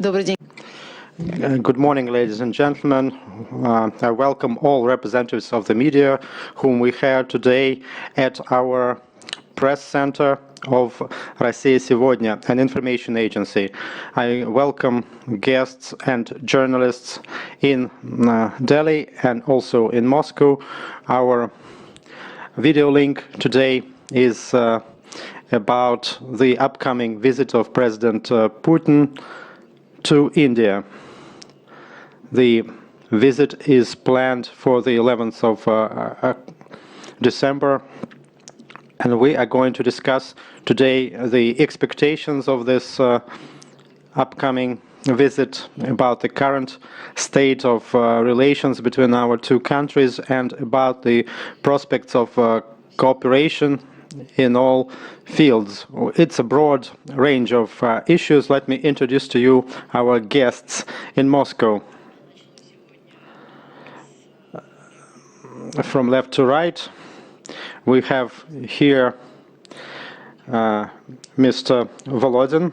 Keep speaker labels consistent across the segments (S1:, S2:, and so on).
S1: Добрый день.
S2: Good morning, ladies and gentlemen. I welcome all representatives of the media whom we have today at our press center of Россия сегодня, an information agency. I welcome guests and journalists in Delhi and also in Moscow. Our video link today is about the upcoming visit of President Putin to India. The visit is planned for the 11th of December, and we are going to discuss today the expectations of this upcoming visit, about the current state of relations between our two countries, and about the prospects of cooperation in all fields. It's a broad range of issues. Let me introduce to you our guests in Moscow. From left to right, we have here Mr. Volodin,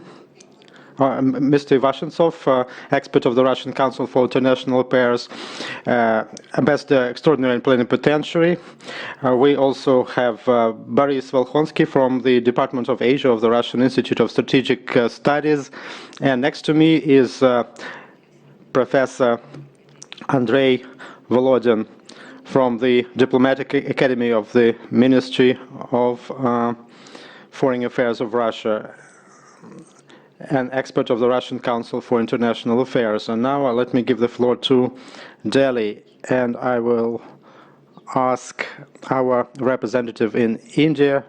S2: Mr. Ivashensov, expert of the Russian Council for International Affairs, Ambassador Extraordinary and Plenipotentiary. We also have Boris Volkhonsky from the Department of Asia of the Russian Institute of Strategic Studies. And next to me is Professor Andrei Volodin from the Diplomatic Academy of the Ministry of Foreign Affairs of Russia, an expert of the Russian Council for International Affairs. And now let me give the floor to Delhi, and I will ask our representative in India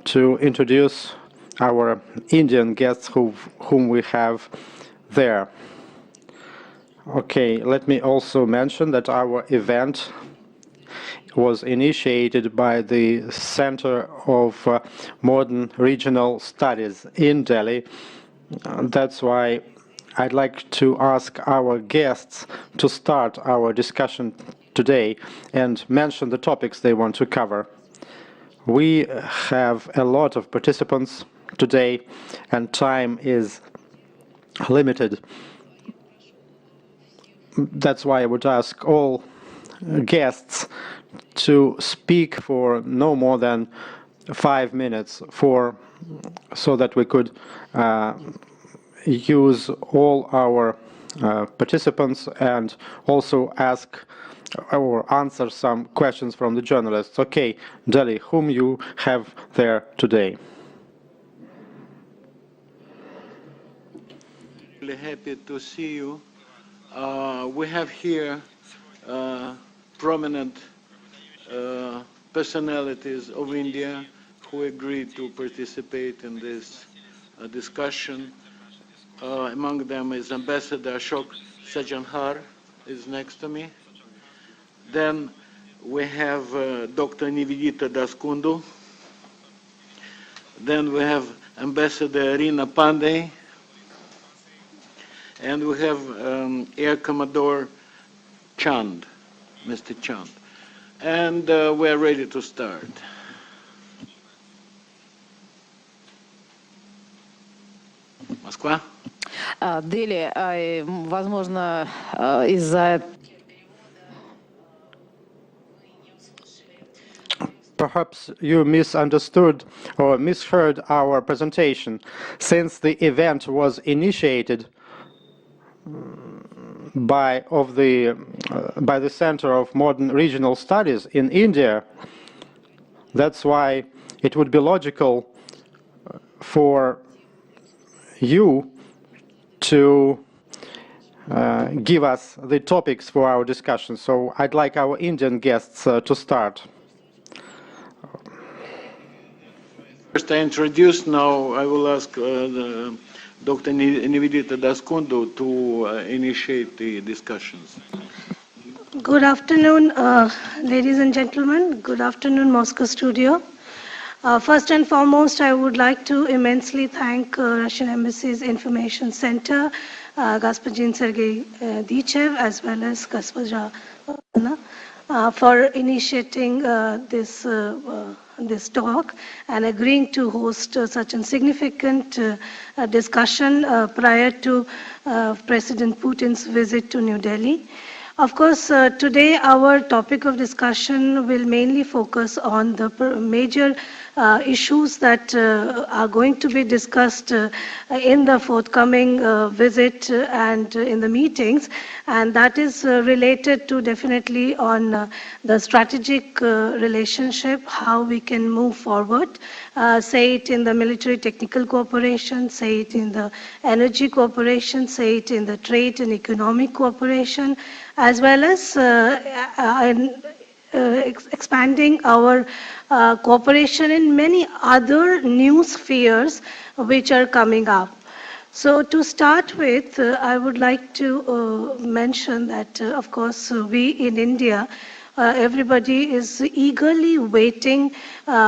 S2: to introduce our Indian guests whom we have there. Okay, let me also mention that our event was initiated by the Center of Modern Regional Studies in Delhi. That's why I'd like to ask our guests to start our discussion today and mention the topics they want to cover. We have a lot of participants today, and time is limited. That's why I would ask all guests to speak for no more than 5 minutes so that we could use all our participants and also ask or answer some questions from the journalists. Okay, Delhi, whom you have there today?
S3: Really happy to see you. We have here prominent personalities of India who agreed to participate in this discussion. Among them is Ambassador Ashok Sajanhar, is next to me. Then we have Dr. Nivedita Daskundu. Then we have Ambassador Rina Pandey. And we have Air Commodore Chand, Mr. Chand. And we're ready to start. Москва?
S1: Дели, возможно, из-за...
S2: Perhaps you misunderstood or misheard our presentation. Since the event was initiated by the Center of Modern Regional Studies in India, that's why it would be logical for you to give us the topics for our discussion. So I'd like our Indian guests to start.
S3: First I introduce, now I will ask Dr. Nivedita Daskundu to initiate the discussions.
S4: Good afternoon, ladies and gentlemen. Good afternoon, Moscow studio. First and foremost, I would like to immensely thank Russian Embassy's Information Center, Господин Sergei Dichev, as well as Госпожа for initiating this talk and agreeing to host such a significant discussion prior to President Putin's visit to New Delhi. Of course, today our topic of discussion will mainly focus on the major issues that are going to be discussed in the forthcoming visit and in the meetings, and that is related to definitely on the strategic relationship, how we can move forward, say it in the military technical cooperation, say it in the energy cooperation, say it in the trade and economic cooperation, as well as expanding our cooperation in many other new spheres which are coming up. So to start with, I would like to mention that, of course, we in India, everybody is eagerly waiting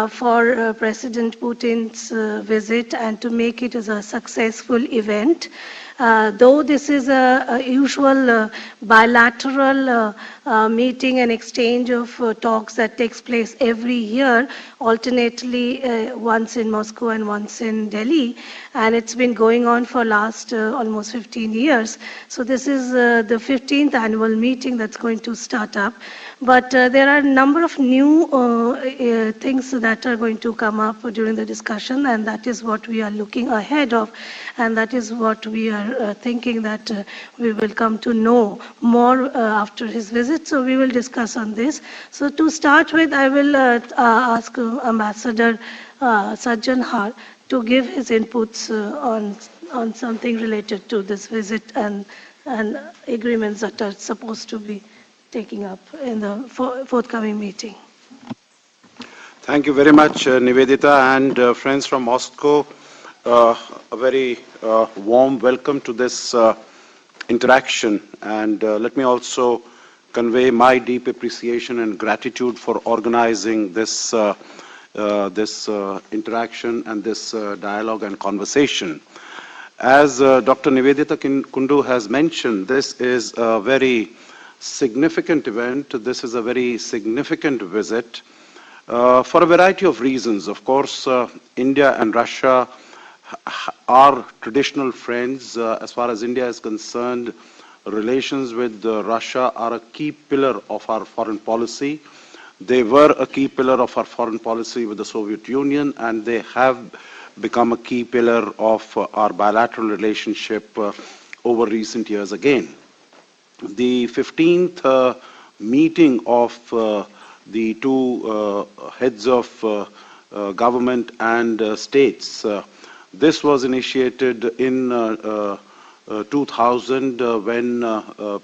S4: for President Putin's visit and to make it as a successful event. Though this is a usual bilateral meeting and exchange of talks that takes place every year, alternately once in Moscow and once in Delhi, and it's been going on for last almost 15 years. So this is the 15th annual meeting that's going to start up. But there are a number of new things that are going to come up during the discussion, and that is what we are looking ahead of, and that is what we are thinking that we will come to know more after his visit. So we will discuss on this. So to start with, I will ask Ambassador Sajjan Har to give his inputs on something related to this visit and agreements that are supposed to be taking up in the forthcoming meeting.
S5: Thank you very much, Nivedita, and friends from Moscow. A very warm welcome to this interaction, and let me also convey my deep appreciation and gratitude for organizing this interaction and this dialogue and conversation. As Dr. Nivedita Kundu has mentioned, this is a very significant event. This is a very significant visit for a variety of reasons. Of course, India and Russia are traditional friends. As far as India is concerned, relations with Russia are a key pillar of our foreign policy. They were a key pillar of our foreign policy with the Soviet Union, and they have become a key pillar of our bilateral relationship over recent years again. The 15th meeting of the two heads of government and states, this was initiated in 2000 when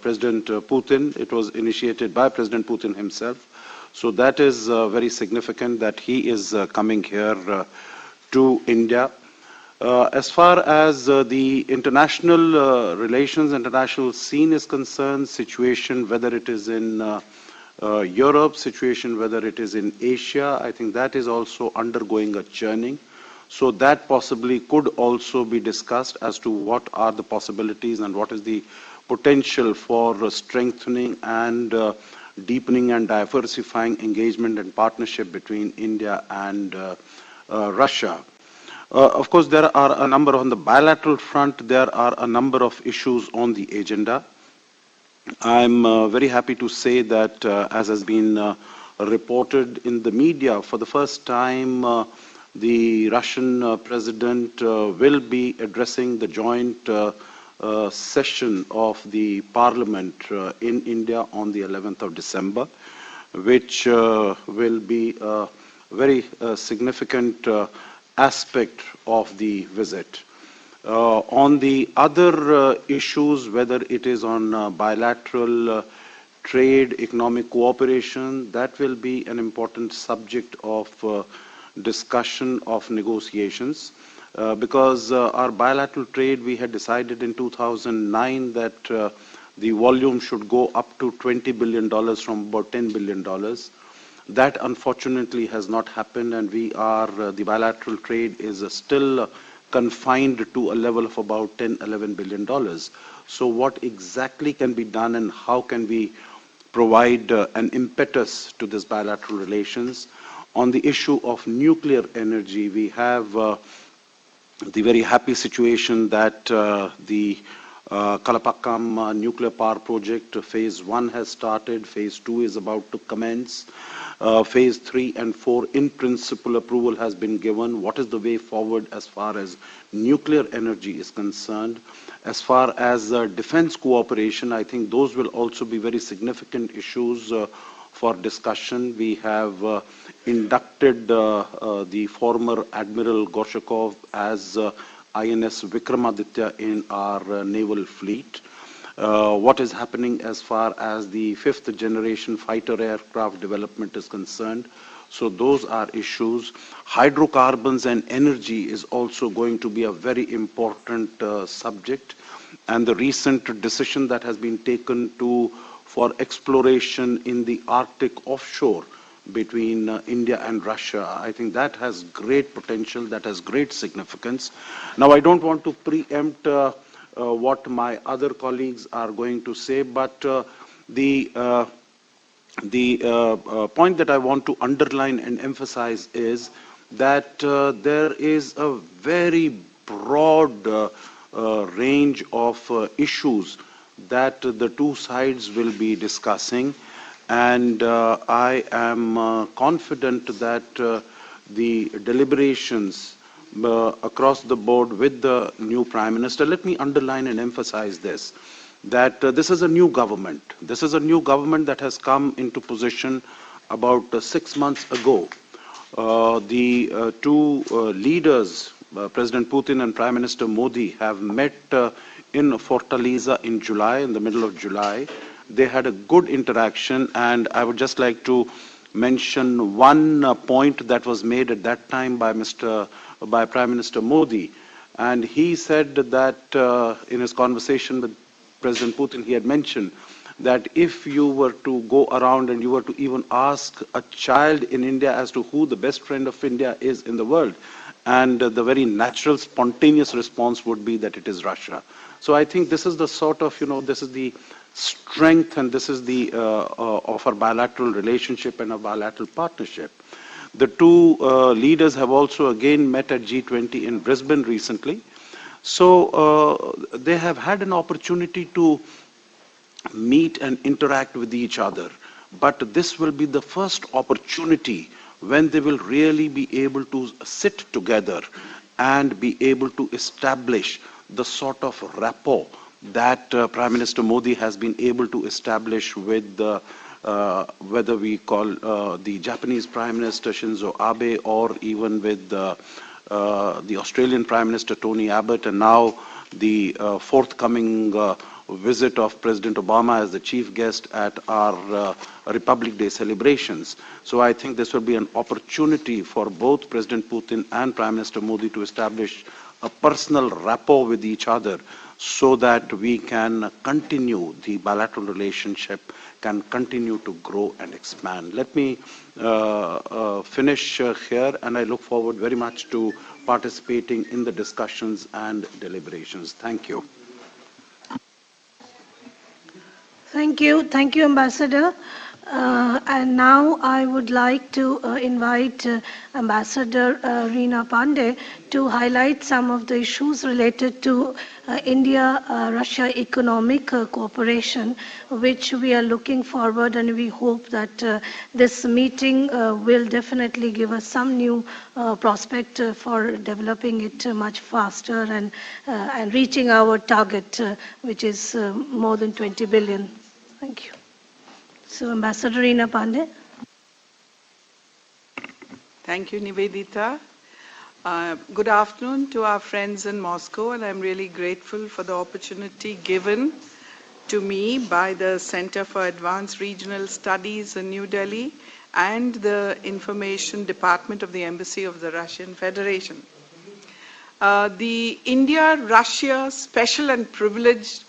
S5: President Putin, it was initiated by President Putin himself. So that is very significant that he is coming here to India. As far as the international relations, international scene is concerned, situation, whether it is in Europe, situation, whether it is in Asia, I think that is also undergoing a churning. So that possibly could also be discussed as to what are the possibilities and what is the potential for strengthening and deepening and diversifying engagement and partnership between India and Russia. Of course, there are a number on the bilateral front, there are a number of issues on the agenda. I'm very happy to say that, as has been reported in the media, for the first time, the Russian president will be addressing the joint session of the parliament in India on the 11th of December, which will be a very significant aspect of the visit. On the other issues, whether it is on bilateral trade, economic cooperation, that will be an important subject of discussion of negotiations. Because our bilateral trade, we had decided in 2009 that the volume should go up to $20 billion from about $10 billion. That unfortunately has not happened, and we are, the bilateral trade is still confined to a level of about $10, $11 billion. So what exactly can be done and how can we provide an impetus to this bilateral relations. On the issue of nuclear energy, we have the very happy situation that the Kalapakkam nuclear power project, phase 1 has started, phase 2 is about to commence. Phase 3 and 4 in principle approval has been given. What is the way forward as far as nuclear energy is concerned? As far as defense cooperation, I think those will also be very significant issues for discussion. We have inducted the former Admiral Gorshakov as INS Vikramaditya in our naval fleet. What is happening as far as the 5th generation fighter aircraft development is concerned. So those are issues. Hydrocarbons and energy is also going to be a very important subject. And the recent decision that has been taken for exploration in the Arctic offshore between India and Russia, I think that has great potential, that has great significance. Now, I don't want to preempt what my other colleagues are going to say, but the point that I want to underline and emphasize is that there is a very broad range of issues that the two sides will be discussing, and I am confident that the deliberations across the board with the new Prime Minister, let me underline and emphasize this, that this is a new government. This is a new government that has come into position about 6 months ago. The two leaders, President Putin and Prime Minister Modi, have met in Fortaleza in July, in the middle of July. They had a good interaction, and I would just like to mention one point that was made at that time by Prime Minister Modi. And he said that in his conversation with President Putin, he had mentioned that if you were to go around and you were to even ask a child in India as to who the best friend of India is in the world, and the very natural, spontaneous response would be that it is Russia. So I think this is the sort of, this is the strength, and this is the of our bilateral relationship and our bilateral partnership. The two leaders have also again met at G20 in Brisbane recently. So they have had an opportunity to meet and interact with each other. But this will be the first opportunity when they will really be able to sit together and be able to establish the sort of rapport that Prime Minister Modi has been able to establish with whether we call the Japanese Prime Minister Shinzo Abe, or even with the Australian Prime Minister Tony Abbott, and now the forthcoming visit of President Obama as the chief guest at our Republic Day celebrations. So I think this will be an opportunity for both President Putin and Prime Minister Modi to establish a personal rapport with each other, so that we can continue, the bilateral relationship can continue to grow and expand. Let me finish here, and I look forward very much to participating in the discussions and deliberations. Thank you.
S4: Thank you. Thank you, Ambassador. And now I would like to invite Ambassador Reena Pandey to highlight some of the issues related to India-Russia economic cooperation, which we are looking forward, and we hope that this meeting will definitely give us some new prospect for developing it much faster and reaching our target, which is more than 20 billion. Thank you. So, Ambassador Reena Pandey.
S6: Thank you, Nivedita. Good afternoon to our friends in Moscow, and I'm really grateful for the opportunity given to me by the Center for Advanced Regional Studies in New Delhi and the Information Department of the Embassy of the Russian Federation. The India-Russia Special and Privileged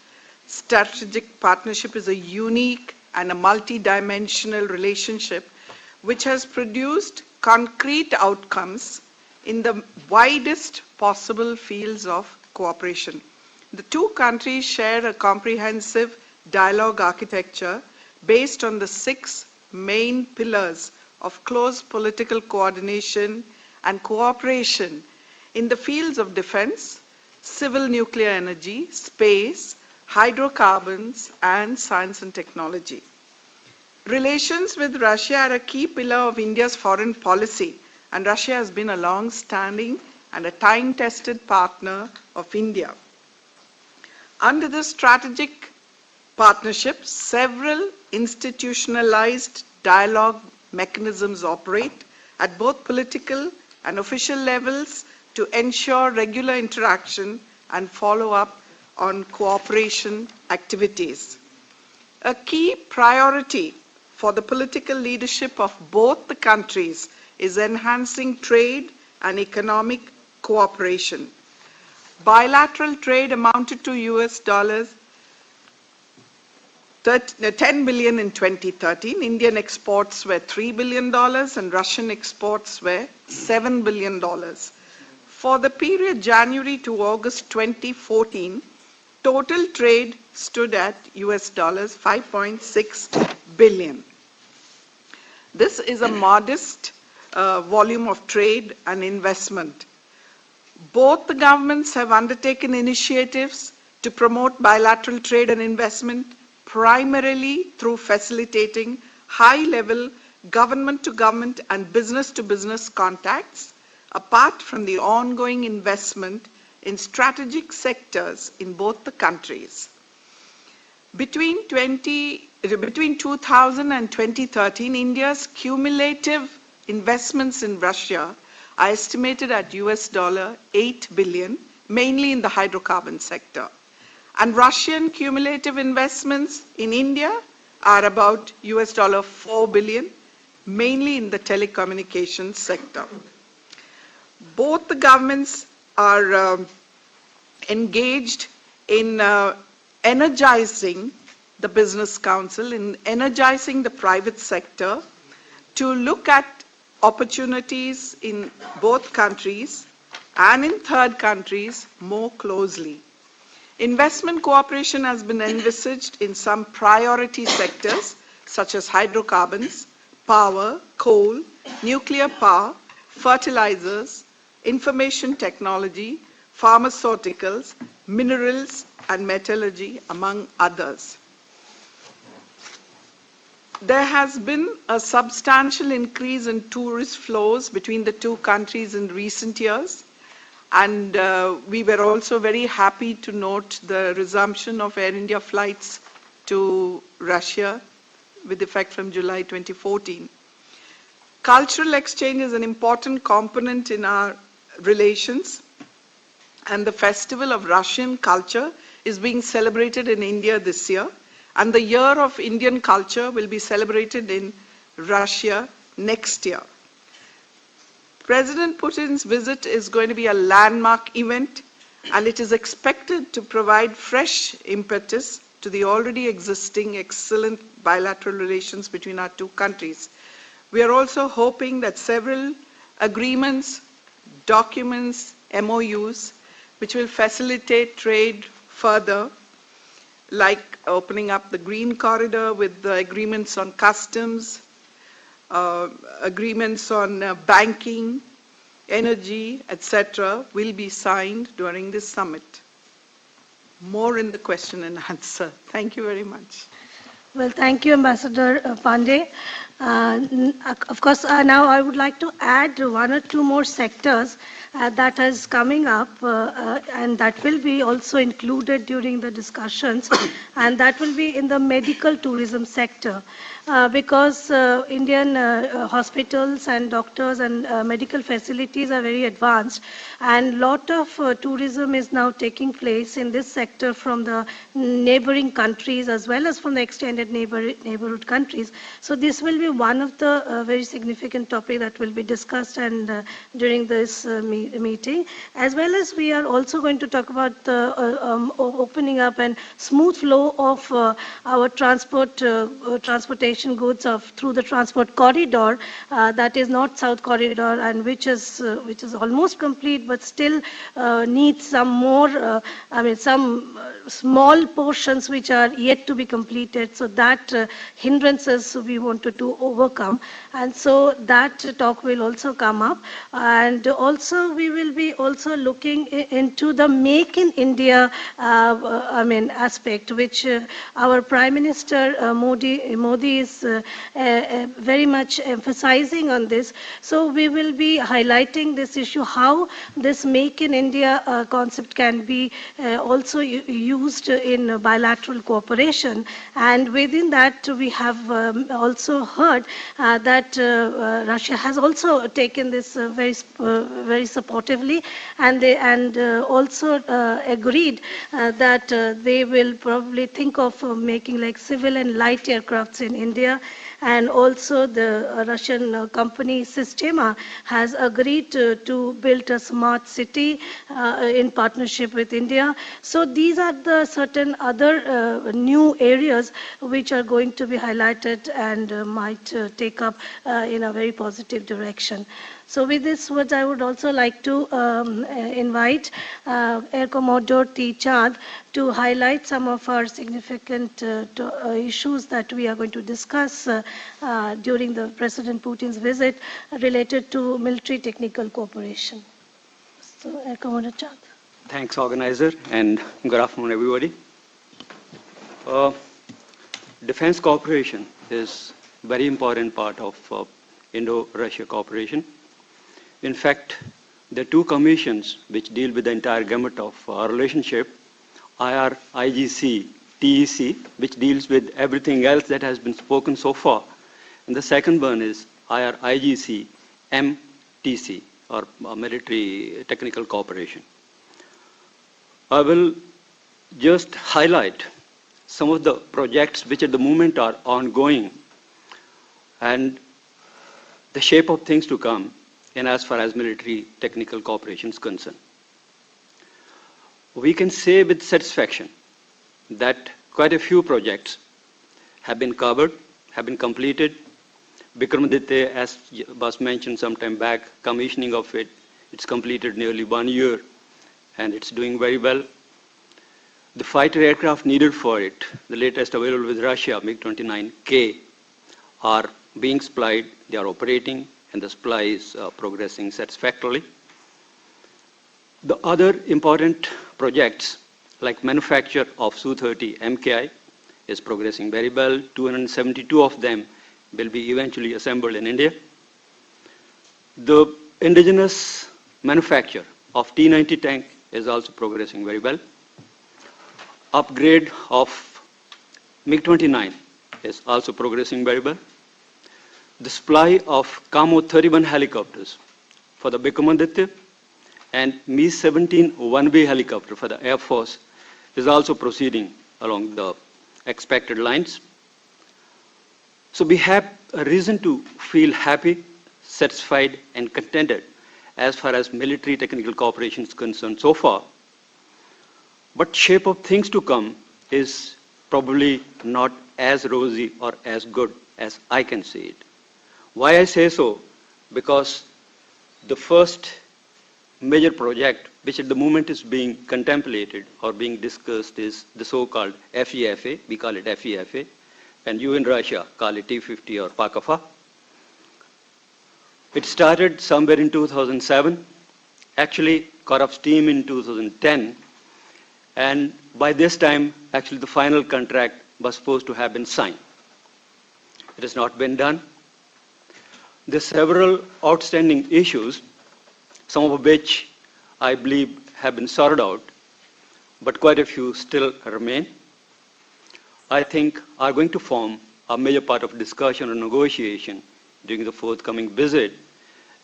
S6: Strategic Partnership is a unique and a multi-dimensional relationship which has produced concrete outcomes in the widest possible fields of cooperation. The two countries share a comprehensive dialogue architecture based on the 6 main pillars of close political coordination and cooperation in the fields of defense, civil nuclear energy, space, hydrocarbons, and science and technology. Relations with Russia are a key pillar of India's foreign policy, and Russia has been a long-standing and a time-tested partner of India. Under the strategic partnership, several institutionalized dialogue mechanisms operate at both political and official levels to ensure regular interaction and follow-up on cooperation activities. A key priority for the political leadership of both the countries is enhancing trade and economic cooperation. Bilateral trade amounted to US dollars 10 billion in 2013. Indian exports were $3 billion and Russian exports were $7 billion. For the period January to August 2014, total trade stood at US dollars 5.6 billion. This is a modest volume of trade and investment. Both the governments have undertaken initiatives to promote bilateral trade and investment, primarily through facilitating high-level government-to-government and business-to-business contacts, apart from the ongoing investment in strategic sectors in both the countries. Between 2000 and 2013, India's cumulative investments in Russia are estimated at US dollar 8 billion, mainly in the hydrocarbon sector. And Russian cumulative investments in India are about US dollar 4 billion, mainly in the telecommunications sector. Both the governments are engaged in energizing the business council, in energizing the private sector to look at opportunities in both countries and in third countries more closely. Investment cooperation has been envisaged in some priority sectors such as hydrocarbons, power, coal, nuclear power, fertilizers, information technology, pharmaceuticals, minerals, and metallurgy, among others. There has been a substantial increase in tourist flows between the two countries in recent years, and we were also very happy to note the resumption of Air India flights to Russia with effect from July 2014. Cultural exchange is an important component in our relations, and the Festival of Russian Culture is being celebrated in India this year, and the Year of Indian Culture will be celebrated in Russia next year. President Putin's visit is going to be a landmark event, and it is expected to provide fresh impetus to the already existing excellent bilateral relations between our two countries. We are also hoping that several agreements, documents, MOUs, which will facilitate trade further, like opening up the Green Corridor with the agreements on customs, agreements on banking, energy, etc., will be signed during this summit. More in the question and answer. Thank you very much.
S4: Well, thank you, Ambassador Pandey. Of course, now I would like to add one or two more sectors that is coming up, and that will be also included during the discussions, and that will be in the medical tourism sector. Because Indian hospitals and doctors and medical facilities are very advanced, and lot of tourism is now taking place in this sector from the neighboring countries as well as from the extended neighborhood countries. So this will be one of the very significant topics that will be discussed and during this meeting. meeting, as well as we are also going to talk about the opening up and smooth flow of our transportation goods through the transport corridor, that is North-South corridor, and which is almost complete, but still needs some more, some small portions which are yet to be completed. So that hindrances we wanted to overcome, and so that talk will also come up. And also we will be also looking into the Make in India aspect, which our Prime Minister Modi is very much emphasizing on this. So we will be highlighting this issue, how this Make in India concept can be also used in bilateral cooperation. And within that, we have also heard that Russia has also taken this very supportively, and they also agreed that they will probably think of making like civil and light aircrafts in India. And also the Russian company Sistema has agreed to build a smart city in partnership with India. So these are the certain other new areas which are going to be highlighted and might take up in a very positive direction. So with these words, I would also like to invite Air Commodore T. Chand to highlight some of our significant issues that we are going to discuss during the President Putin's visit related to military technical cooperation. So, Air Commodore Chand.
S7: Thanks, organizer, and good afternoon, everybody. Defense cooperation is a very important part of Indo-Russia cooperation. In fact, there are two commissions which deal with the entire gamut of our relationship. IRIGC, TEC, which deals with everything else that has been spoken so far. And the second one is IRIGC, MTC, or Military Technical Cooperation. I will just highlight some of the projects which at the moment are ongoing and the shape of things to come in as far as military technical cooperation is concerned. We can say with satisfaction that quite a few projects have been covered, have been completed. Vikramaditya, as was mentioned some time back, commissioning of it, it's completed nearly 1 year and it's doing very well. The fighter aircraft needed for it, the latest available with Russia, MiG-29K, are being supplied, they are operating, and the supply is progressing satisfactorily. The other important projects, like manufacture of Su-30 MKI, is progressing very well. 272 of them will be eventually assembled in India. The indigenous manufacture of T-90 tank is also progressing very well. Upgrade of MiG-29 is also progressing very well. The supply of Kamo 31 helicopters for the Vikramaditya and Mi-17 one-way helicopter for the Air Force is also proceeding along the expected lines. So we have a reason to feel happy, satisfied, and contented as far as military technical cooperation is concerned so far. But shape of things to come is probably not as rosy or as good as I can see it. Why I say so? Because the first major project which at the moment is being contemplated or being discussed is the so-called FEFA. We call it FEFA, and you in Russia call it T-50 or Pakava. It started somewhere in 2007, actually caught up steam in 2010, and by this time, actually the final contract was supposed to have been signed. It has not been done. There are several outstanding issues, some of which I believe have been sorted out, but quite a few still remain. I think are going to form a major part of discussion or negotiation during the forthcoming visit.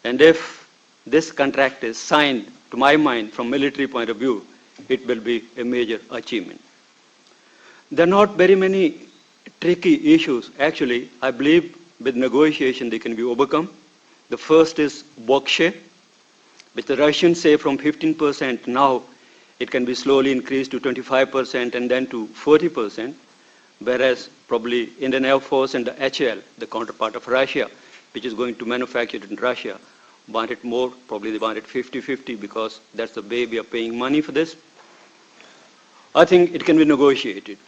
S7: And if this contract is signed, to my mind, from military point of view, it will be a major achievement. There are not very many tricky issues. Actually, I believe with negotiation they can be overcome. The first is work share which the Russians say from 15% now, it can be slowly increased to 25% and then to 40%, whereas probably Indian Air Force and the HAL, the counterpart of Russia, which is going to manufacture it in Russia, want it more, probably they want it 50-50 because that's the way we are paying money for this. I think it can be negotiated.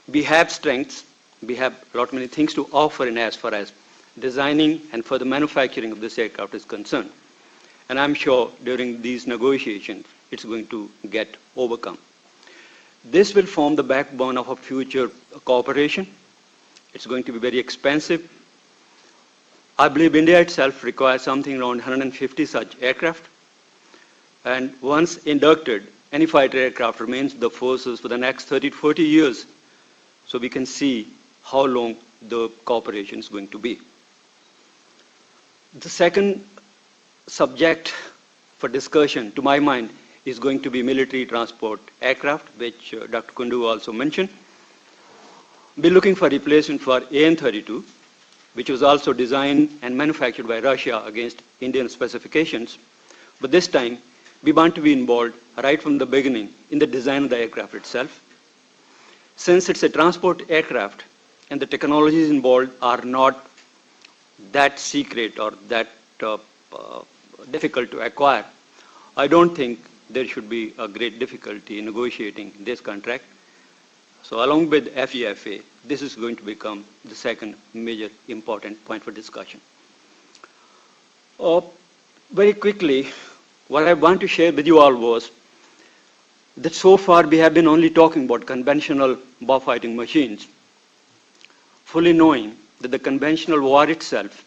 S7: We have strengths, we have a lot many things to offer in as far as designing and further manufacturing of this aircraft is concerned. And I'm sure during these negotiations, it's going to get overcome. This will form the backbone of a future cooperation. It's going to be very expensive. I believe India itself requires something around 150 such aircraft. And once inducted, any fighter aircraft remains the forces for the next 30 to 40 years. So we can see how long the cooperation is going to be. The second subject for discussion, to my mind, is going to be military transport aircraft, which Dr. Kundu also mentioned. We're looking for replacement for AN-32, which was also designed and manufactured by Russia against Indian specifications. But this time, we want to be involved right from the beginning in the design of the aircraft itself. Since it's a transport aircraft and the technologies involved are not that secret or that difficult to acquire, I don't think there should be a great difficulty in negotiating this contract. So along with FEFA, this is going to become the second major important point for discussion. Very quickly, what I want to share with you all was that so far we have been only talking about conventional warfighting machines, fully knowing that the conventional war itself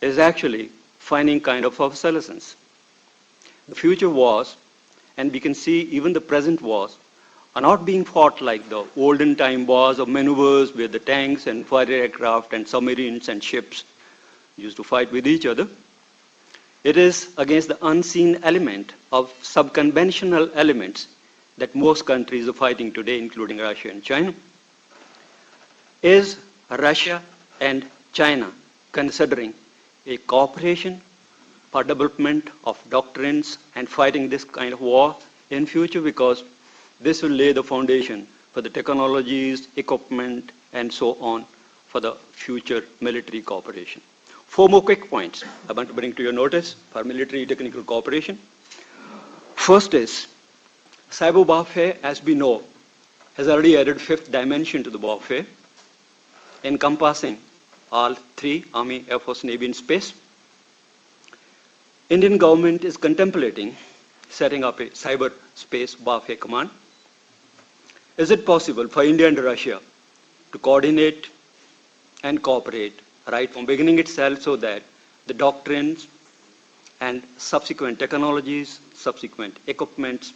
S7: is actually finding kind of obsolescence. The future wars, and we can see even the present wars, are not being fought like the olden time wars of maneuvers where the tanks and fighter aircraft and submarines and ships used to fight with each other. It is against the unseen element of sub-conventional elements that most countries are fighting today, including Russia and China. Is Russia and China considering a cooperation for development of doctrines and fighting this kind of war in future? Because this will lay the foundation for the technologies, equipment, and so on for the future military cooperation. 4 more quick points I want to bring to your notice for military technical cooperation. First is, cyber warfare, as we know, has already added 5th dimension to the warfare, encompassing all 3, Army, Air Force, Navy, and Space. Indian government is contemplating setting up a cyber space warfare command. Is it possible for India and Russia to coordinate and cooperate right from beginning itself so that the doctrines and subsequent technologies, subsequent equipments,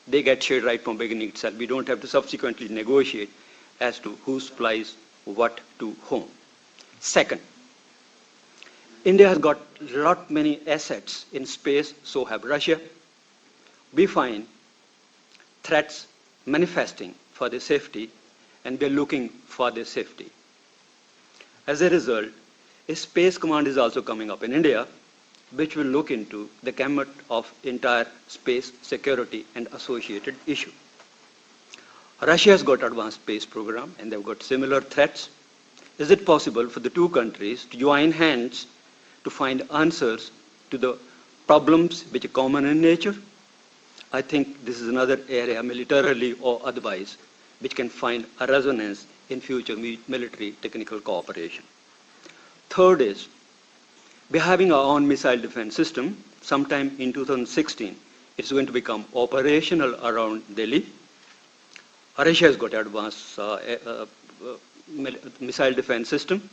S7: they get shared right from beginning itself? We don't have to subsequently negotiate as to who supplies what to whom. Second, India has got lot many assets in space, so have Russia. We find threats manifesting for their safety, and we're looking for their safety. As a result, a space command is also coming up in India, which will look into the gamut of entire space security and associated issue. Russia has got advanced space program, and they've got similar threats. Is it possible for the 2 countries to join hands to find answers to the problems which are common in nature? I think this is another area, militarily or otherwise, which can find a resonance in future military technical cooperation. Third is, we're having our own missile defense system. Sometime in 2016, it's going to become operational around Delhi. Russia has got advanced missile defense system.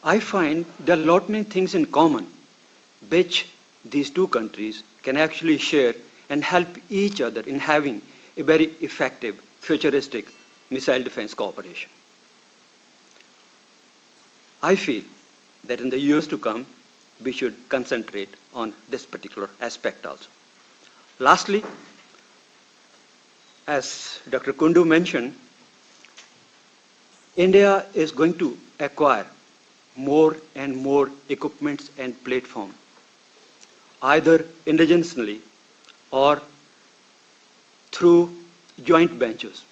S7: I find there are a lot many things in common which these 2 countries can actually share and help each other in having a very effective, futuristic missile defense cooperation. I feel that in the years to come, we should concentrate on this particular aspect also. Lastly, as Dr. Kundu mentioned, India is going to acquire more and more equipments and platform. either indigenously or through joint ventures,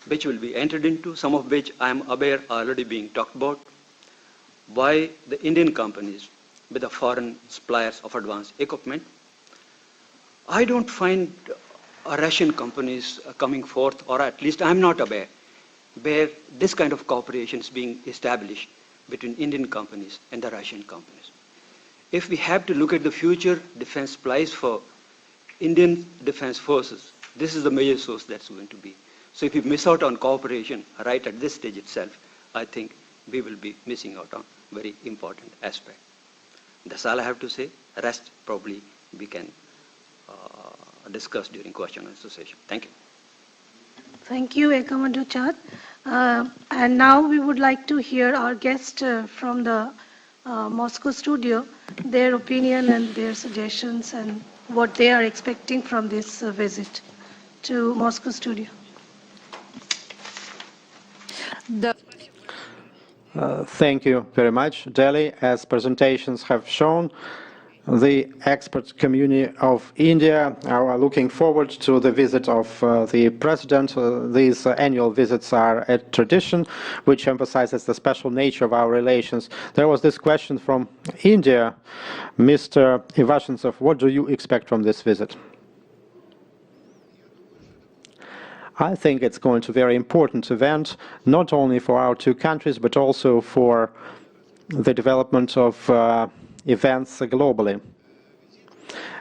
S7: which will be entered into, some of which I am aware are already being talked about, by the Indian companies with the foreign suppliers of advanced equipment. I don't find Russian companies coming forth, or at least I'm not aware, where this kind of cooperation is being established between Indian companies and the Russian companies. If we have to look at the future defense supplies for Indian defense forces, this is the major source that's going to be. So if we miss out on cooperation right at this stage itself, I think we will be missing out on very important aspect. That's all I have to say. The rest probably we can discuss during question and answer session. Thank you.
S4: Thank you, Ekamadhu Chad. And now we would like to hear our guest from the Moscow studio, their opinion and their suggestions and what they are expecting from this visit to Moscow studio.
S2: Thank you very much, Delhi. As presentations have shown, the expert community of India are looking forward to the visit of the president. These annual visits are a tradition which emphasizes the special nature of our relations. There was this question from India, Mr. Ivashintsev, what do you expect from this visit? I think it's going to be a very important event, not only for our two countries, but also for the development of events globally.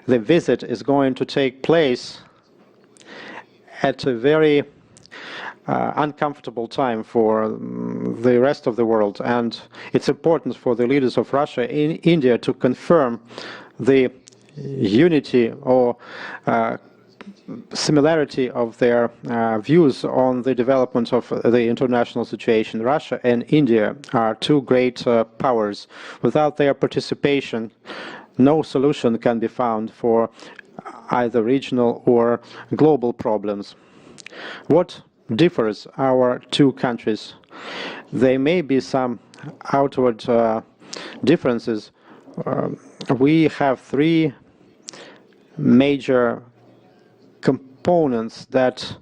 S2: The visit is going to take place at a very uncomfortable time for the rest of the world, and it's important for the leaders of Russia and India to confirm the unity or similarity of their views on the development of the international situation. Russia and India are two great powers. Without their participation, no solution can be found for either regional or global problems. What differs our two countries? There may be some outward differences. We have three major components that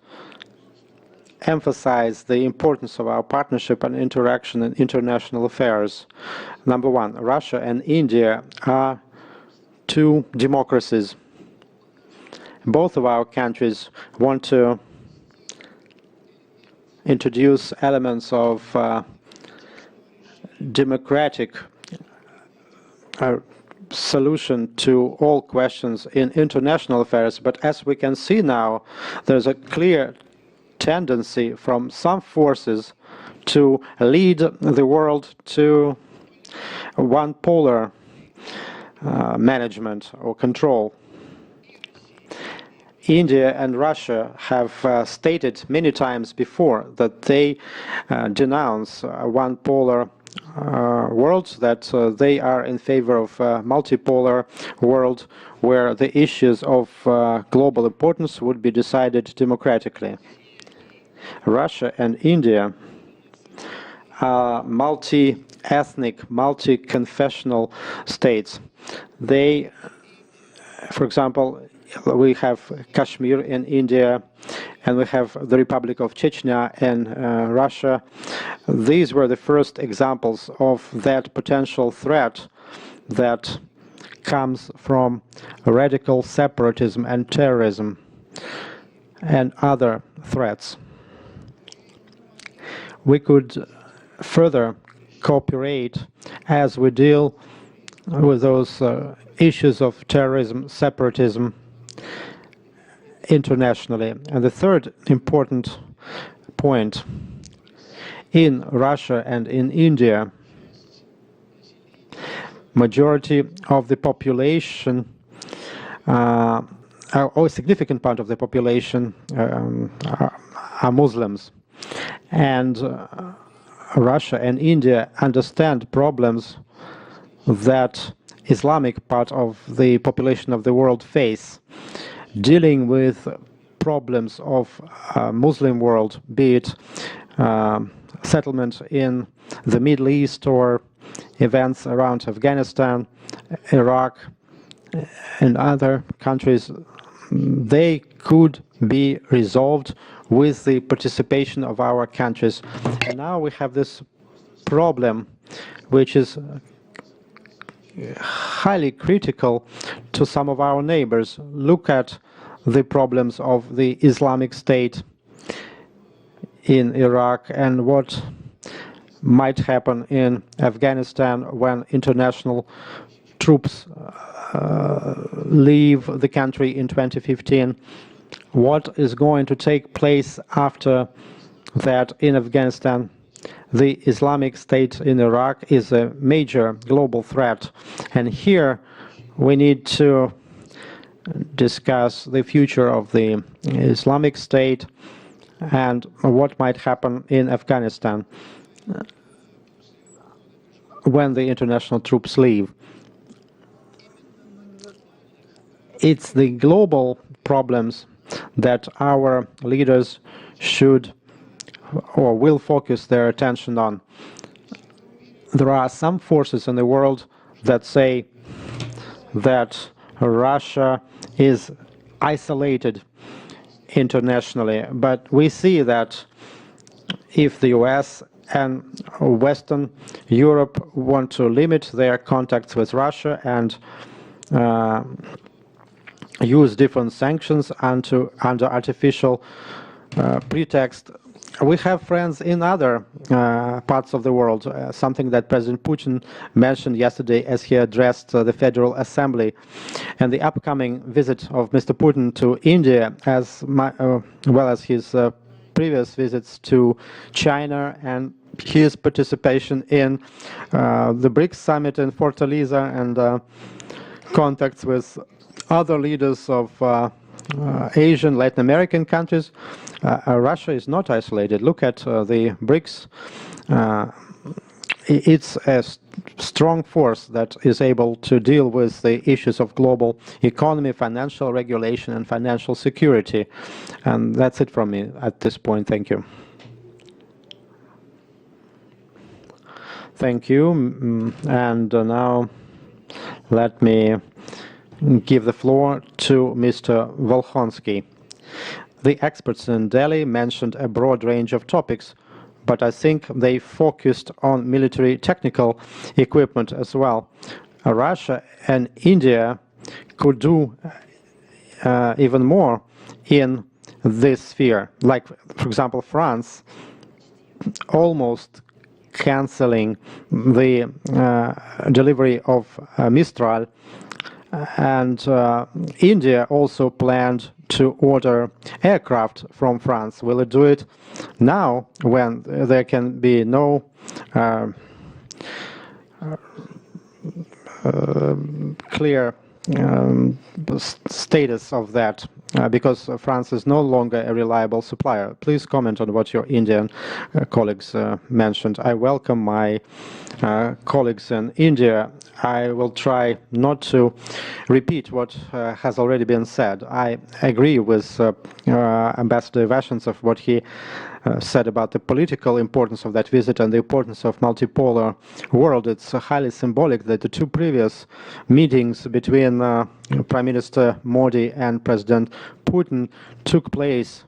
S2: emphasize the importance of our partnership and interaction in international affairs. Number one, Russia and India are two democracies. Both of our countries want to introduce elements of democratic solution to all questions in international affairs, but as we can see now, there's a clear tendency from some forces to lead the world to one-polar management or control. India and Russia have stated many times before that they denounce one-polar world, that they are in favor of a multipolar world where the issues of global importance would be decided democratically. Russia and India are multi-ethnic, multi-confessional states. They, for example, we have Kashmir in India, and we have the Republic of Chechnya in Russia. These were the first examples of that potential threat that comes from radical separatism and terrorism and other threats. We could further cooperate as we deal with those issues of terrorism, separatism, internationally. And the third important point, in Russia and in India, majority of the population, or a significant part of the population, are Muslims. And Russia and India understand problems that Islamic part of the population of the world face. Dealing with problems of Muslim world, be it settlement in the Middle East or events around Afghanistan, Iraq, and other countries, they could be resolved with the participation of our countries. And now we have this problem, which is highly critical to some of our neighbors. Look at the problems of the Islamic State in Iraq and what might happen in Afghanistan when international troops leave the country in 2015. What is going to take place after that in Afghanistan? The Islamic State in Iraq is a major global threat, and here we need to discuss the future of the Islamic State and what might happen in Afghanistan when the international troops leave. It's the global problems that our leaders should or will focus their attention on. There are some forces in the world that say that Russia is isolated internationally, but we see that if the US and Western Europe want to limit their contacts with Russia and use different sanctions under artificial pretext, we have friends in other parts of the world, something that President Putin mentioned yesterday as he addressed the Federal Assembly. And the upcoming visit of Mr. Putin to India, as well as his previous visits to China and his participation in the BRICS summit in Fortaleza and contacts with other leaders of Asian, Latin American countries. Russia is not isolated. Look at the BRICS. It's a strong force that is able to deal with the issues of global economy, financial regulation, and financial security. And that's it from me at this point. Thank you. Thank you. And now let me give the floor to Mr. Volkhonsky. The experts in Delhi mentioned a broad range of topics, but I think they focused on military technical equipment as well. Russia and India could do even more in this sphere. Like, for example, France almost canceling the delivery of Mistral, and India also planned to order aircraft from France. Will it do it now when there can be no clear status of that? Because France is no longer a reliable supplier. Please comment on what your Indian colleagues mentioned. I welcome my colleagues in India. I will try not to repeat what has already been said. I agree with Ambassador Ivashchenko what he said about the political importance of that visit and the importance of multipolar world. It's highly symbolic that the two previous meetings between Prime Minister Modi and President Putin took place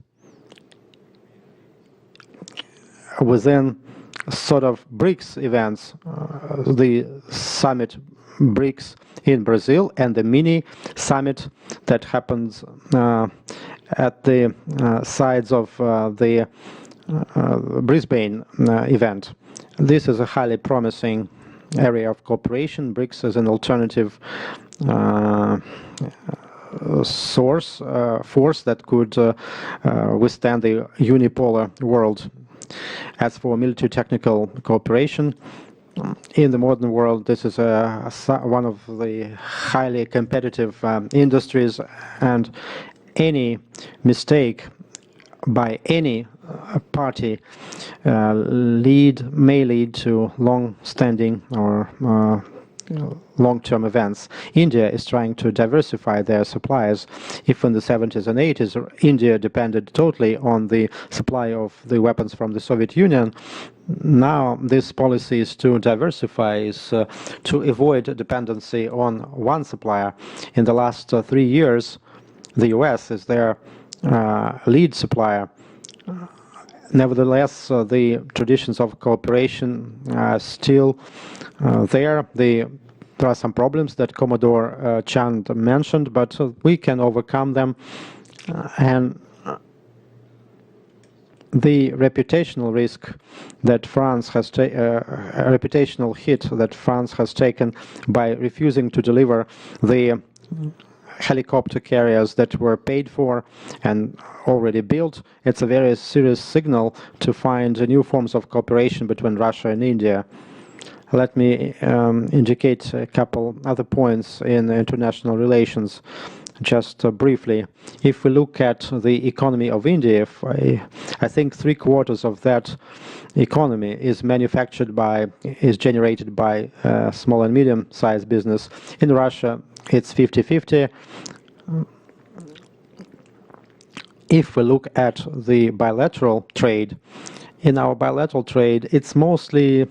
S2: within sort of BRICS events, the summit BRICS in Brazil and the mini summit that happens at the sides of the Brisbane event. This is a highly promising area of cooperation. BRICS is an alternative force that could withstand the unipolar world. As for military technical cooperation, in the modern world, this is one of the highly competitive industries, and any mistake by any party may lead to long-standing or long-term events. India is trying to diversify their supplies. If in the 70s and 80s India depended totally on the supply of the weapons from the Soviet Union, now this policy is to diversify, is to avoid dependency on one supplier. In the last 3 years, the US is their lead supplier. Nevertheless, the traditions of cooperation are still there. There are some problems that Commodore Chand mentioned, but we can overcome them. And the reputational risk that France has reputational hit that France has taken by refusing to deliver the helicopter carriers that were paid for and already built, it's a very serious signal to find new forms of cooperation between Russia and India. Let me indicate a couple other points in international relations. Just briefly, if we look at the economy of India, I think 3/4 of that economy is generated by small and medium-sized business. In Russia, it's 50-50. If we look at the bilateral trade, in our bilateral trade, it's mostly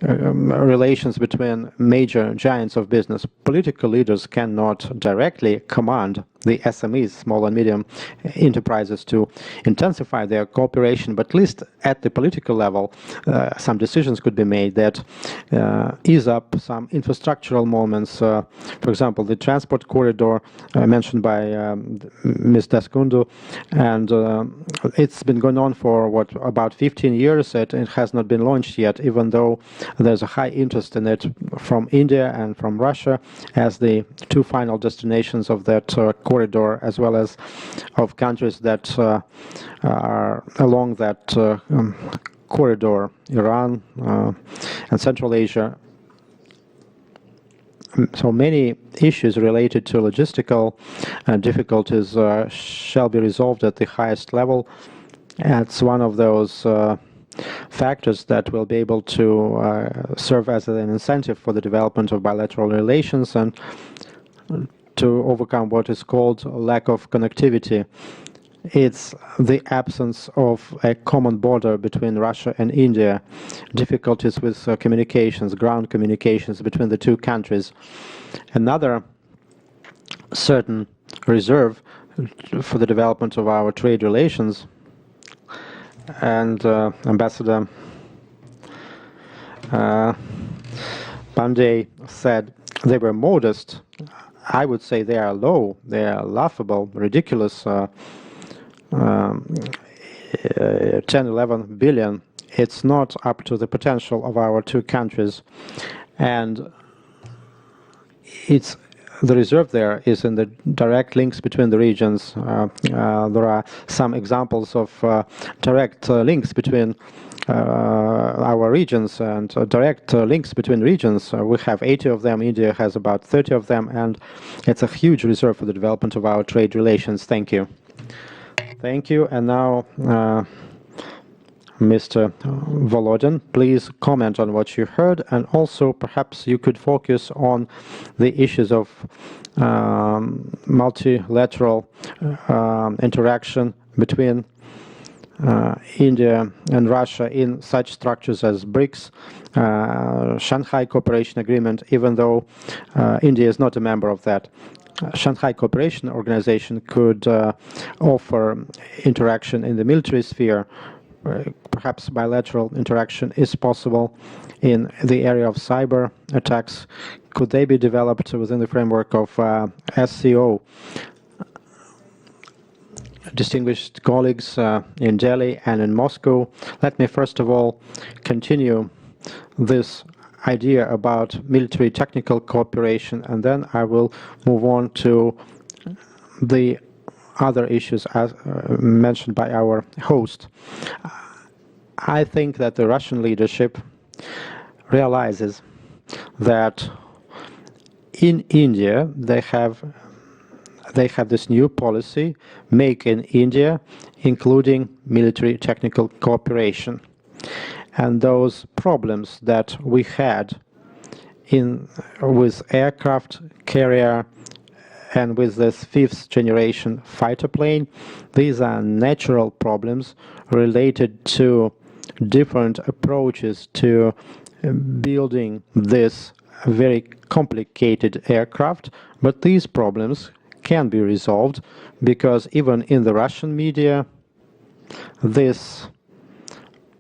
S2: relations between major giants of business. Political leaders cannot directly command the SMEs, small and medium enterprises, to intensify their cooperation, but at least at the political level, some decisions could be made that ease up some infrastructural moments. For example, the transport corridor mentioned by Ms. Daskundu, and it's been going on for about 15 years. It has not been launched yet, even though there's a high interest in it from India and from Russia as the two final destinations of that corridor, as well as of countries that are along that corridor, Iran and Central Asia. So many issues related to logistical difficulties shall be resolved at the highest level. It's one of those factors that will be able to serve as an incentive for the development of bilateral relations and to overcome what is called lack of connectivity. It's the absence of a common border between Russia and India, difficulties with communications, ground communications between the two countries. Another certain reserve for the development of our trade relations, and Ambassador Pandey said they were modest. I would say they are low, they are laughable, ridiculous. 10-11 billion. It's not up to the potential of our two countries, and it's the reserve there is in the direct links between the regions. There are some examples of direct links between our regions and direct links between regions. We have 80 of them, India has about 30 of them, and it's a huge reserve for the development of our trade relations. Thank you. Thank you. And now, Mr. Volodin, please comment on what you heard, and also perhaps you could focus on the issues of multilateral interaction between India and Russia in such structures as BRICS, Shanghai Cooperation Agreement, even though India is not a member of that. Shanghai Cooperation Organization could offer interaction in the military sphere. Perhaps bilateral interaction is possible in the area of cyber attacks. Could they be developed within the framework of SCO? Distinguished colleagues in Delhi and in Moscow, let me first of all continue this idea about military technical cooperation, and then I will move on to the other issues as mentioned by our host. I think that the Russian leadership realizes that in India they have this new policy, Make in India, including military technical cooperation. And those problems that we had with aircraft carrier and with this 5th generation fighter plane. These are natural problems related to different approaches to building this very complicated aircraft, but these problems can be resolved because even in the Russian media, this,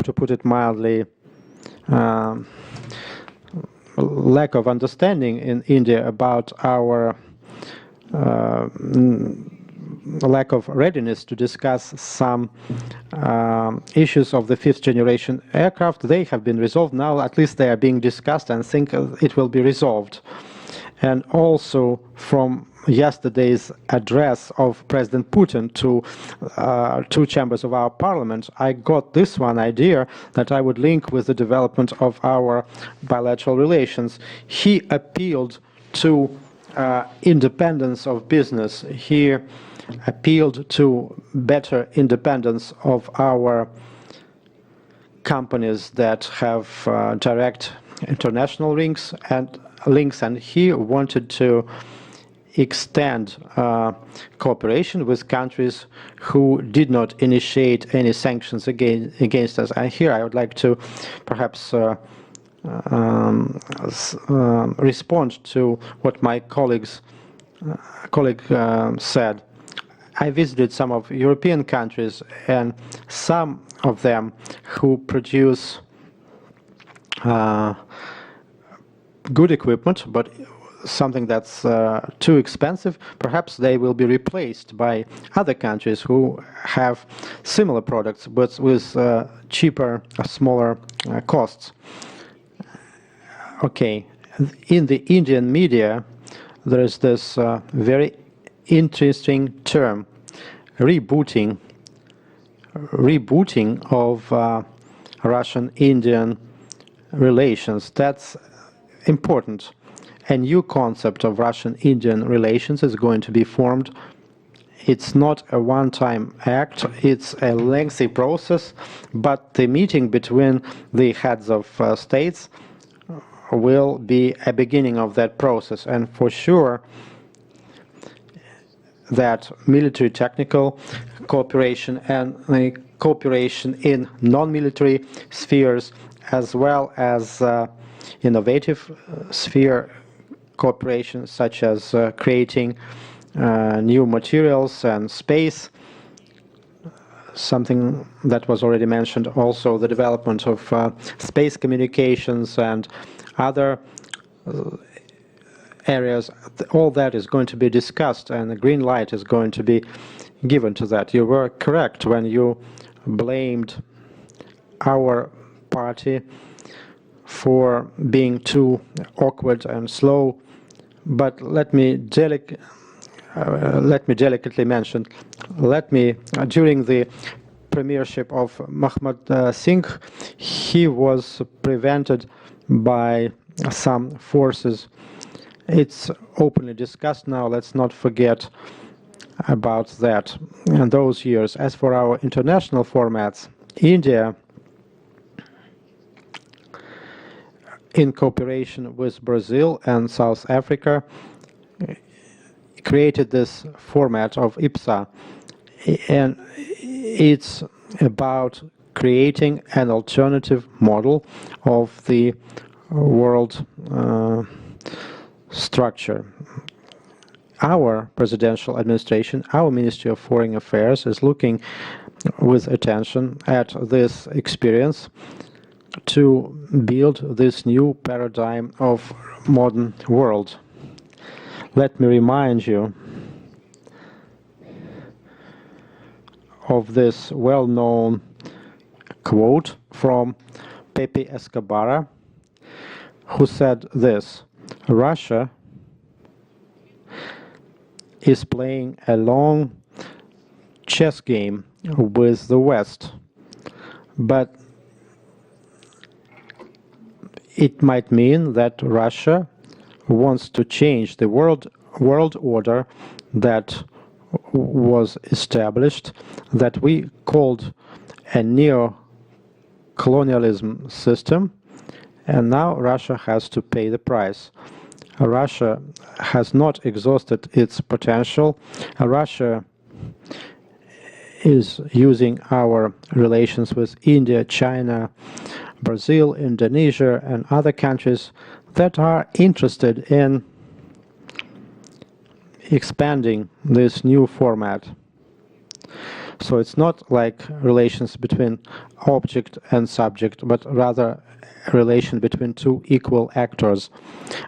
S2: to put it mildly, lack of understanding in India about our lack of readiness to discuss some issues of the 5th generation aircraft, they have been resolved now. At least they are being discussed, and think it will be resolved. And also from yesterday's address of President Putin to 2 chambers of our parliament, I got this one idea that I would link with the development of our bilateral relations. He appealed to independence of business. He appealed to better independence of our companies that have direct international links, and he wanted to extend cooperation with countries who did not initiate any sanctions against us. And here I would like to perhaps respond to what my colleague said. I visited some of European countries, and some of them who produce good equipment, but something that's too expensive, perhaps they will be replaced by other countries who have similar products but with cheaper, smaller costs. Okay, in the Indian media, there is this very interesting term, rebooting of Russian-Indian relations. That's important. A new concept of Russian-Indian relations is going to be formed. It's not a one-time act, it's a lengthy process, but the meeting between the heads of states will be a beginning of that process. And for sure, that military technical cooperation and cooperation in non-military spheres, as well as innovative sphere cooperation, such as creating new materials and space, something that was already mentioned, also the development of space communications and other areas. All that is going to be discussed, and the green light is going to be given to that. You were correct when you blamed our party for being too awkward and slow, but let me delicately mention, during the premiership of Mohammad Singh, he was prevented by some forces. It's openly discussed now. Let's not forget about that and those years. As for our international formats, India, in cooperation with Brazil and South Africa, created this format of IPSA, and it's about creating an alternative model of the world structure. Our presidential administration, our Ministry of Foreign Affairs, is looking with attention at this experience to build this new paradigm of modern world. Let me remind you of this well-known quote from Pepe Escobar, who said this: Russia is playing a long chess game with the West, but it might mean that Russia wants to change the world order that was established, that we called a neo-colonialism system, and now Russia has to pay the price. Russia has not exhausted its potential. Russia is using our relations with India, China, Brazil, Indonesia, and other countries that are interested in expanding this new format. So it's not like relations between object and subject, but rather a relation between two equal actors.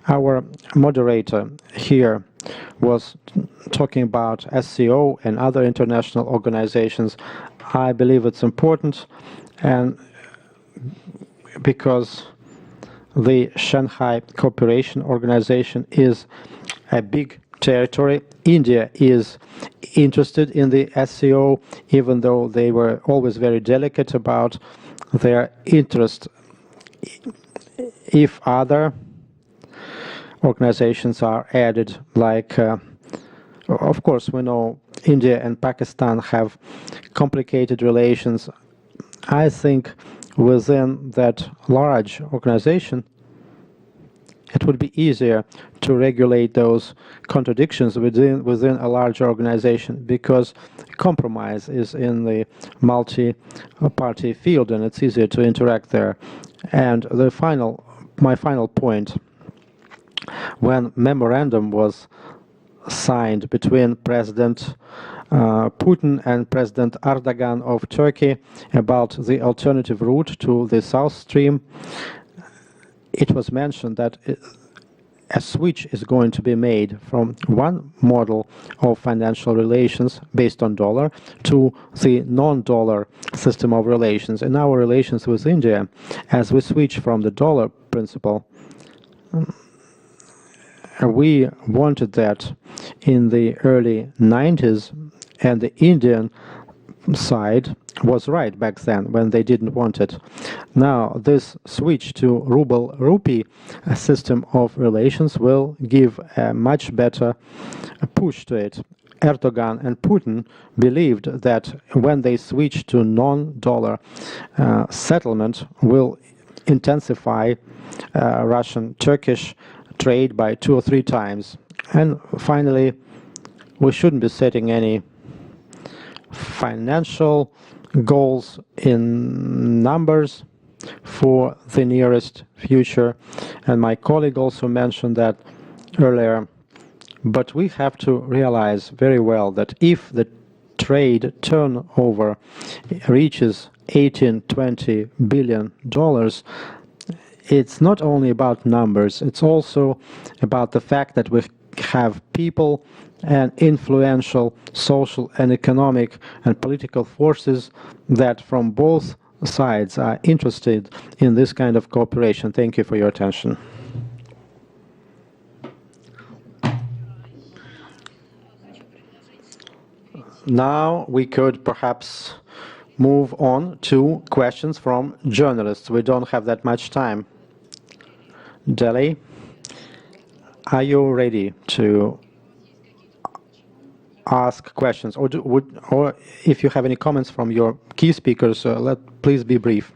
S2: Our moderator here was talking about SCO and other international organizations. I believe it's important, and because the Shanghai Cooperation Organization is a big territory. India is interested in the SCO, even though they were always very delicate about their interest. If other organizations are added, like, of course, we know India and Pakistan have complicated relations. I think within that large organization, it would be easier to regulate those contradictions within a larger organization, because compromise is in the multi-party field and it's easier to interact there. And my final point, when memorandum was signed between President Putin and President Erdogan of Turkey about the alternative route to the South Stream, it was mentioned that a switch is going to be made from one model of financial relations based on dollar to the non-dollar system of relations. In our relations with India, as we switch from the dollar principle, we wanted that in the early 90s, and the Indian side was right back then when they didn't want it. Now this switch to ruble-rupee system of relations will give a much better push to it. Erdogan and Putin believed that when they switch to non-dollar settlement will intensify Russian-Turkish trade by 2 or 3 times. And finally, we shouldn't be setting any financial goals in numbers for the nearest future. And my colleague also mentioned that earlier. But we have to realize very well that if the trade turnover reaches $18-20 billion, it's not only about numbers, it's also about the fact that we have people and influential social and economic and political forces that from both sides are interested in this kind of cooperation. Thank you for your attention. Now we could perhaps move on to questions from journalists. We don't have that much time. Delhi, are you ready to ask questions, or if you have any comments from your key speakers, please be brief.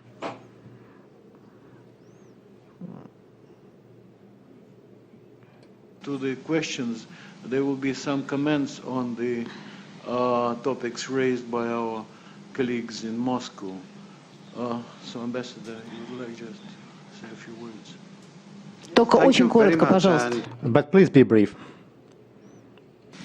S3: To the questions, there will be some comments on the topics raised by our colleagues in Moscow. So, Ambassador, you would like just say a few words?
S1: Только очень коротко, пожалуйста.
S2: But please be brief.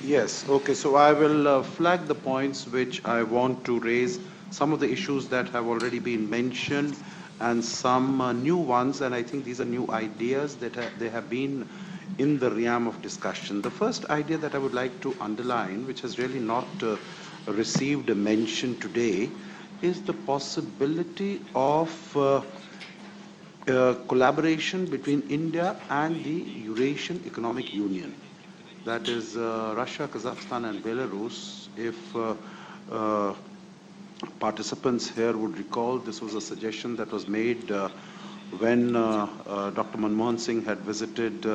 S5: Yes, okay, so I will flag the points which I want to raise, some of the issues that have already been mentioned and some new ones, and I think these are new ideas that they have been in the realm of discussion. The first idea that I would like to underline, which has really not received a mention today, is the possibility of collaboration between India and the Eurasian Economic Union. That is Russia, Kazakhstan, and Belarus. If participants here would recall, this was a suggestion that was made when Dr. Manmohan Singh had visited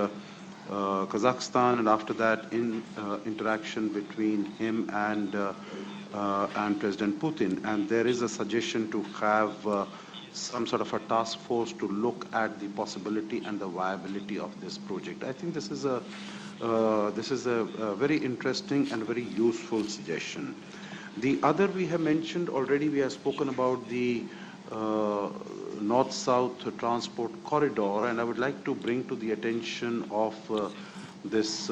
S5: Kazakhstan, and after that interaction between him and President Putin. And there is a suggestion to have some sort of a task force to look at the possibility and the viability of this project. I think this is a very interesting and very useful suggestion. The other we have mentioned already, we have spoken about the north-south transport corridor, and I would like to bring to the attention of this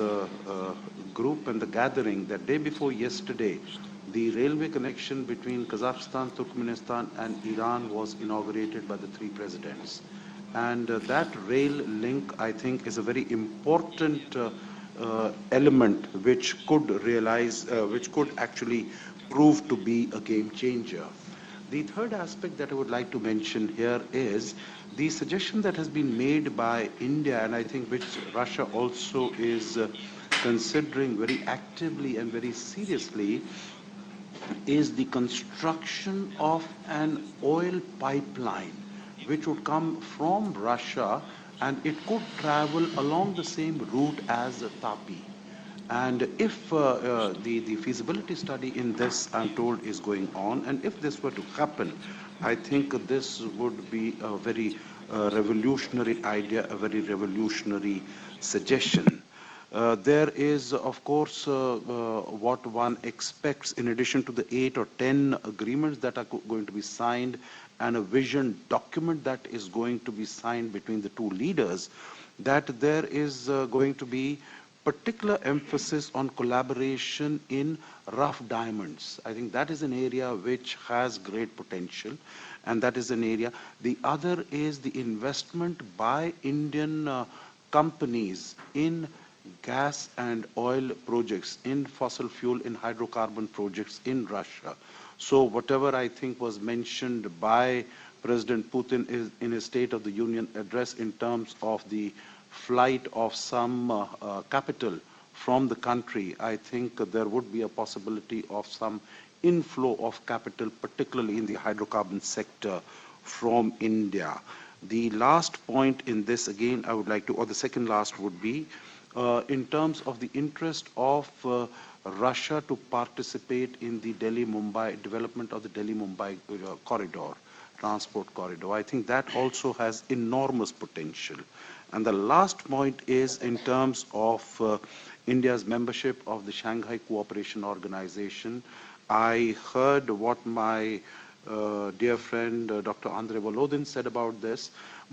S5: group and the gathering that day before yesterday, the railway connection between Kazakhstan, Turkmenistan and Iran was inaugurated by the three presidents. And that rail link, I think, is a very important element which could actually prove to be a game changer. The third aspect that I would like to mention here is the suggestion that has been made by India, and I think which Russia also is considering very actively and very seriously, is the construction of an oil pipeline which would come from Russia, and it could travel along the same route as TAPI. And if the feasibility study in this, I'm told, is going on, and if this were to happen, I think this would be a very revolutionary idea, a very revolutionary suggestion. There is, of course, what one expects in addition to the 8 or 10 agreements that are going to be signed and a vision document that is going to be signed between the two leaders, that there is going to be particular emphasis on collaboration in rough diamonds. I think that is an area which has great potential, and that is an area. The other is the investment by Indian companies in gas and oil projects, in fossil fuel, in hydrocarbon projects in Russia. So whatever I think was mentioned by President Putin is in his State of the Union address in terms of the flight of some capital from the country, I think there would be a possibility of some inflow of capital, particularly in the hydrocarbon sector from India. The last point in this, again, I would like to, or the second last would be, in terms of the interest of Russia to participate in the Delhi-Mumbai development of the Delhi-Mumbai corridor, transport corridor. I think that also has enormous potential. And the last point is in terms of India's membership of the Shanghai Cooperation Organization. I heard what my dear friend Dr. Andrei Volodin said about this,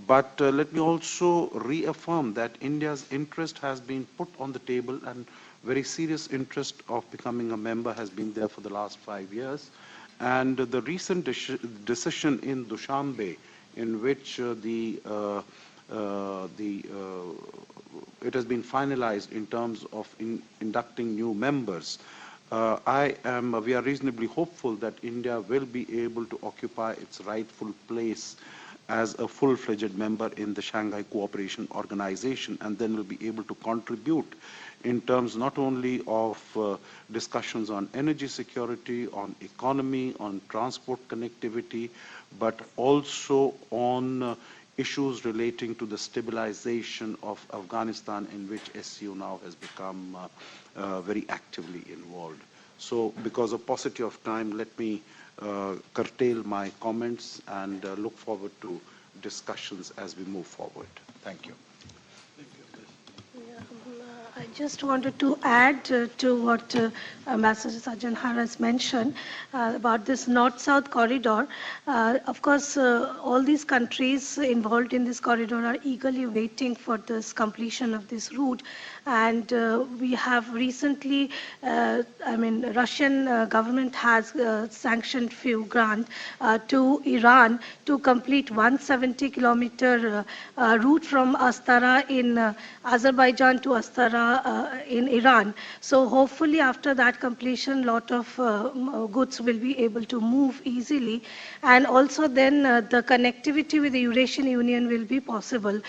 S5: but let me also reaffirm that India's interest has been put on the table, and very serious interest of becoming a member has been there for the last 5 years. And the recent decision in Dushanbe, in which it has been finalized in terms of inducting new members, we are reasonably hopeful that India will be able to occupy its rightful place as a full-fledged member in the Shanghai Cooperation Organization, and then will be able to contribute in terms not only of discussions on energy security, on economy, on transport connectivity, but also on issues relating to the stabilization of Afghanistan, in which SCO now has become very actively involved. So because of paucity of time, let me curtail my comments and look forward to discussions as we move forward. Thank you.
S4: I just wanted to add to what Ambassador Sajjan Har has mentioned about this north-south corridor. Of course, all these countries involved in this corridor are eagerly waiting for this completion of this route. And we have recently, Russian government has sanctioned few grant to Iran to complete 170-kilometer route from Astara in Azerbaijan to Astara in Iran. So hopefully after that completion, lot of goods will be able to move easily. And also then the connectivity with the Eurasian Union will be possible.